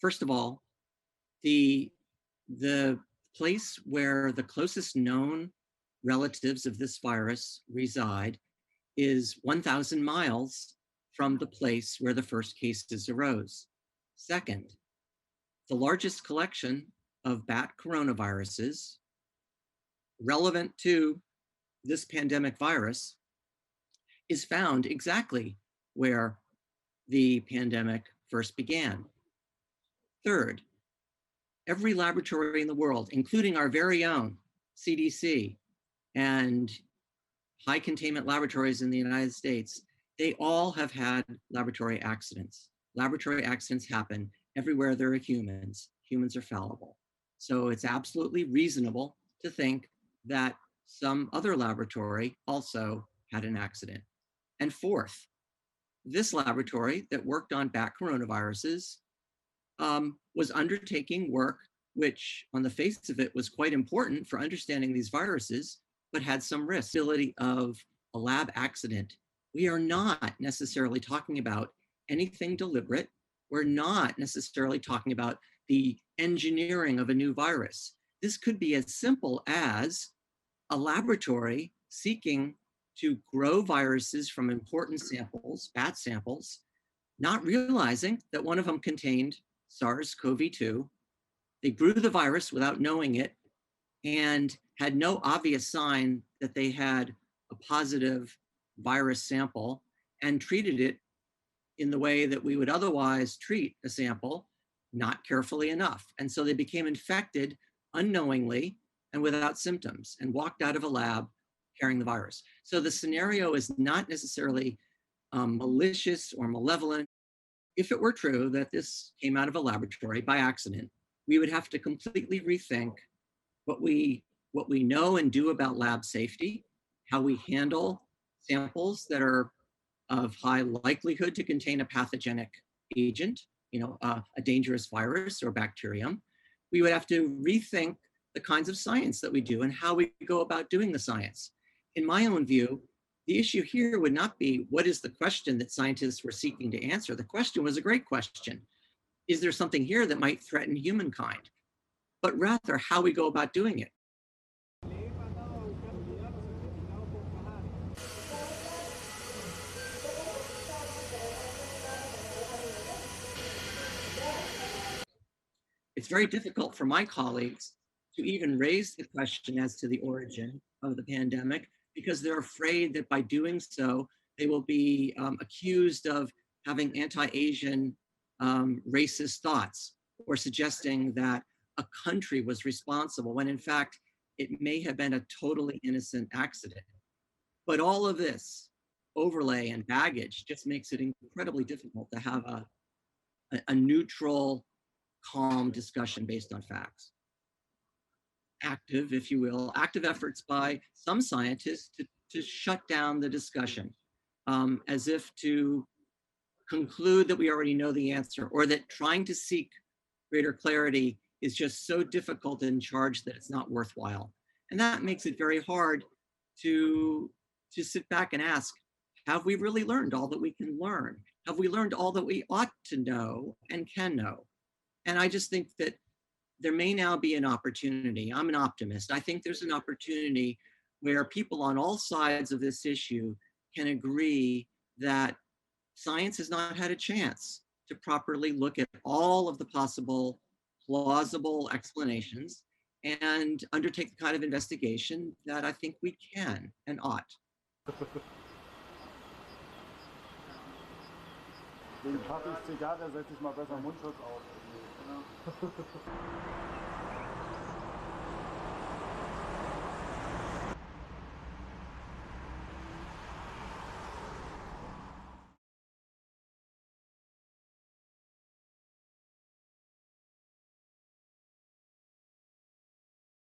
First of all, the the place where the closest known relatives of this virus reside is 1,000 miles from the place where the first cases arose. Second, the largest collection of bat coronaviruses relevant to this pandemic virus is found exactly where the pandemic first began. Third, every laboratory in the world, including our very own CDC and high containment laboratories in the United States, they all have had laboratory accidents. Laboratory accidents happen everywhere there are humans. Humans are fallible. So it's absolutely reasonable to think that some other laboratory also had an accident. And fourth, this laboratory that worked on bat coronaviruses was undertaking work which, on the face of it, was quite important for understanding these viruses, but had some risk. Of a lab accident. We are not necessarily talking about anything deliberate. We're not necessarily talking about the engineering of a new virus. This could be as simple as a laboratory seeking to grow viruses from important samples, bat samples, not realizing that one of them contained SARS-CoV-2. They grew the virus without knowing it and had no obvious sign that they had a positive virus sample and treated it in the way that we would otherwise treat a sample, not carefully enough. And so they became infected unknowingly and without symptoms and walked out of a lab carrying the virus. So the scenario is not necessarily malicious or malevolent. If it were true that this came out of a laboratory by accident, we would have to completely rethink what we know and do about lab safety, how we handle samples that are of high likelihood to contain a pathogenic agent, a dangerous virus or bacterium. We would have to rethink the kinds of science that we do and how we go about doing the science. In my own view, the issue here would not be what is the question that scientists were seeking to answer. The question was a great question. Is there something here that might threaten humankind? But rather how we go about doing it. It's very difficult for my colleagues to even raise the question as to the origin of the pandemic because they're afraid that by doing so, they will be accused of having anti-Asian racist thoughts or suggesting that a country was responsible when in fact it may have been a totally innocent accident. But all of this overlay and baggage just makes it incredibly difficult to have a neutral, calm discussion based on facts. Active, if you will, active efforts by some scientists to shut down the discussion as if to conclude that we already know the answer or that trying to seek greater clarity is just so difficult and charged that it's not worthwhile. And that makes it very hard to sit back and ask, have we really learned all that we can learn? Have we learned all that we ought to know and can know? And I just think that there may now be an opportunity. I'm an optimist. I think there's an opportunity where people on all sides of this issue can agree that science has not had a chance to properly look at all of the possible plausible explanations and undertake the kind of investigation that I think we can and ought. Wegen Kaffee ist egal, der setzt sich mal besser Mundschutz auf.